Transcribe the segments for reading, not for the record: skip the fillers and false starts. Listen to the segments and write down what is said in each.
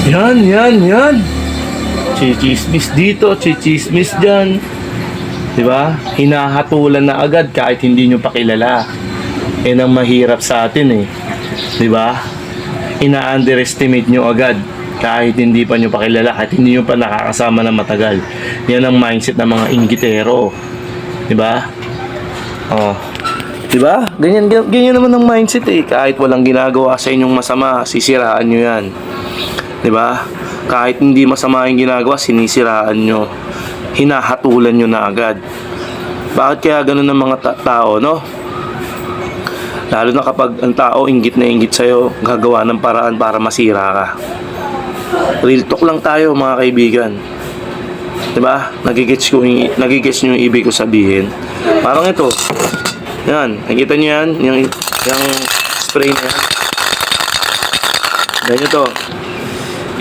Yan. Chichismis dito, chichismis dyan. Diba? Hinahatulan na agad kahit hindi nyo pa kilala. Yan ang mahirap sa atin eh. Diba? Ina-underestimate nyo agad kahit hindi pa nyo pa kilala, kahit hindi nyo pa nakakasama na matagal. Yan ang mindset ng mga inggitero. Diba? Oh. Diba? Ganyan naman ang mindset eh. Kahit walang ginagawa sa inyong masama, sisiraan nyo yan. Diba? Kahit hindi masama yung ginagawa, sinisiraan nyo. Hinahatulan nyo na agad. Bakit kaya ganun ng mga tao, no? Lalo na kapag ang tao inggit na inggit sa'yo, gagawa ng paraan para masira ka. Real talk lang tayo, mga kaibigan. Diba? Nagigets nyo yung ibig ko sabihin. Parang ito. Yan. Nakikita nyo yan? Yung spray na yan. Ganyan ito.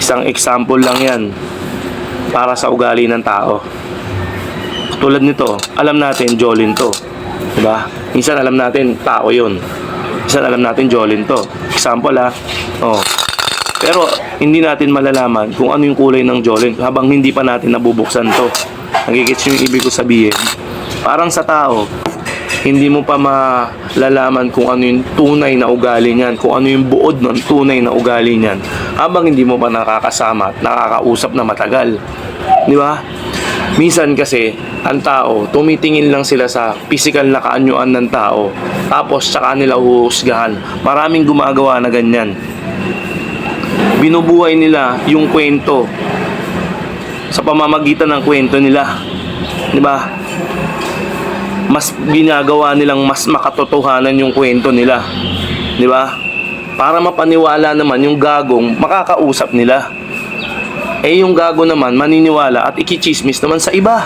Isang example lang yan para sa ugali ng tao. Tulad nito, alam natin Jolin to. Diba? Minsan alam natin tao yun. Minsan alam natin Jolin to. Example ha. Oh. Pero hindi natin malalaman kung ano yung kulay ng Jolin habang hindi pa natin nabubuksan to. Nagigits yung ibig ko sabihin. Parang sa tao, hindi mo pa malalaman kung ano yung tunay na ugali niyan, kung ano yung buod ng tunay na ugali niyan, habang hindi mo pa nakakasama at nakakausap na matagal. Di ba? Minsan kasi, ang tao, tumitingin lang sila sa physical na kaanyuan ng tao, tapos tsaka nila huhusgahan. Maraming gumagawa na ganyan. Binubuhay nila yung kwento sa pamamagitan ng kwento nila. Di ba? Mas ginagawa nilang mas makatotohanan yung kwento nila. Di ba? Para mapaniwala naman yung gagong makakausap nila. Eh yung gago naman maniniwala at ikichismis naman sa iba.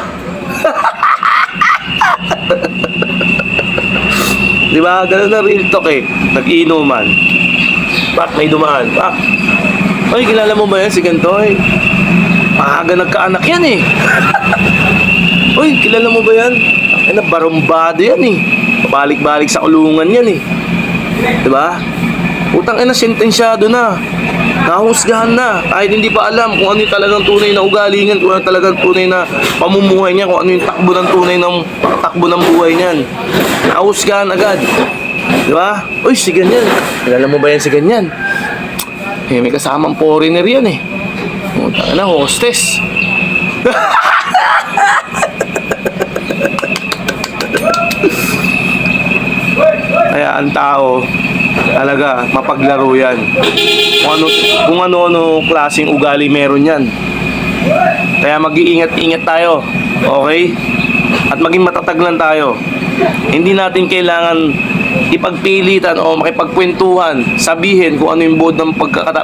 Di ba? Ganun na real talk eh. Nag-inuman. Pak, may dumaan. Pak. Oy, kilala mo ba yan si Gantoy? Maaga nagkaanak yan eh. Oy, kilala mo ba yan? Ay na, barumbado yan eh. Pabalik-balik sa kulungan yan eh. Diba? Utang ina, sentensyado na. Nahusgahan na. Kahit hindi pa alam kung ano yung talagang tunay na ugali niyan, kung ano talagang tunay na pamumuhay niya, kung ano yung takbo ng tunay ng takbo ng buhay niyan. Nahusgahan agad. Diba? Uy, si ganyan. Kilala mo ba yan si ganyan? Eh, may kasamang foreigner yan eh. Utang ina, hostess. Kaya ang tao talaga mapaglaro yan. Kung ano klaseng ugali meron yan. Kaya mag-iingat-ingat tayo. Okay? At maging matatag lang tayo. Hindi natin kailangan ipagpilitan o makipagkwentuhan, sabihin kung ano yung buod ng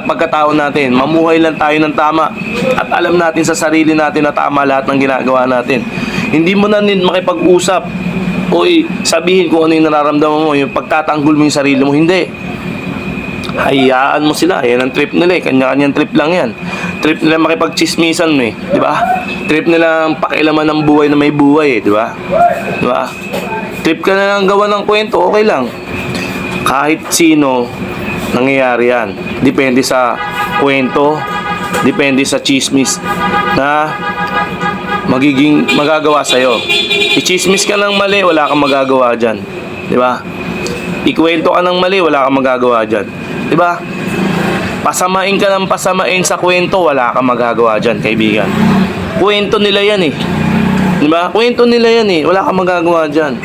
pagkatao natin. Mamuhay lang tayo ng tama at alam natin sa sarili natin na tama lahat ng ginagawa natin. Hindi mo na makipag-usap o sabihin kung ano yung nararamdaman mo, yung pagtatanggol mo yung sarili mo. Hindi. Hayaan mo sila. Yan ang trip nila eh. Kanya-kanyang trip lang yan. Trip nila makipagchismisan mo eh. Diba? Trip nila pakialaman ng buhay na may buhay eh. Diba? Diba? Trip ka na lang gawa ng kwento, okay lang. Kahit sino, nangyayari yan. Depende sa kwento, depende sa chismis na magagawa sa'yo. I-chismis ka ng mali, wala kang magagawa dyan. Diba? Ikwento ka ng mali, wala kang magagawa dyan. Diba? Pasamain ka ng pasamain sa kwento, wala kang magagawa dyan, kaibigan. Kwento nila yan eh. Diba? Kwento nila yan eh, wala kang magagawa dyan.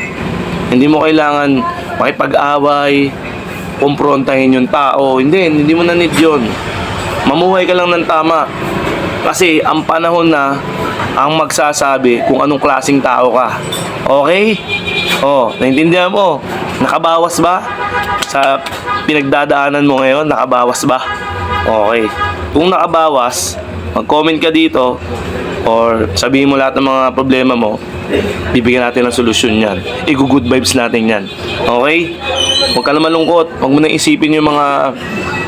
Hindi mo kailangan makipag-away, kumprontahin yung tao. Hindi mo na need yun. Mamuhay ka lang ng tama. Kasi ang panahon na ang magsasabi kung anong klaseng tao ka. Okay? Oh, naintindihan mo? Nakabawas ba? Sa pinagdadaanan mo ngayon, nakabawas ba? Okay. Kung nakabawas, mag-comment ka dito or sabihin mo lahat ng mga problema mo, bibigyan natin ng solusyon yan. I-good vibes natin yan. Okay? Huwag ka na malungkot. Huwag mo na isipin yung mga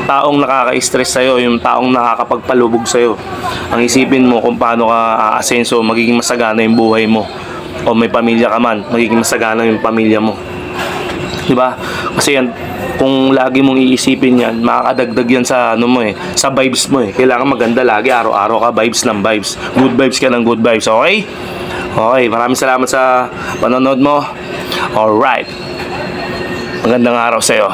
taong nakaka-stress sa'yo, yung taong nakakapagpalubog sa'yo. Ang isipin mo kung paano ka aasenso, magiging masagana yung buhay mo. O may pamilya ka man, magiging masagana yung pamilya mo. Di ba? Kasi yan, kung lagi mong iisipin yan, makakadagdag yan sa ano mo sa vibes mo Kailangan maganda lagi, araw-araw ka, vibes ng vibes. Good vibes ka ng good vibes, okay? Okay, maraming salamat sa panonood mo. Alright. Magandang araw sa'yo.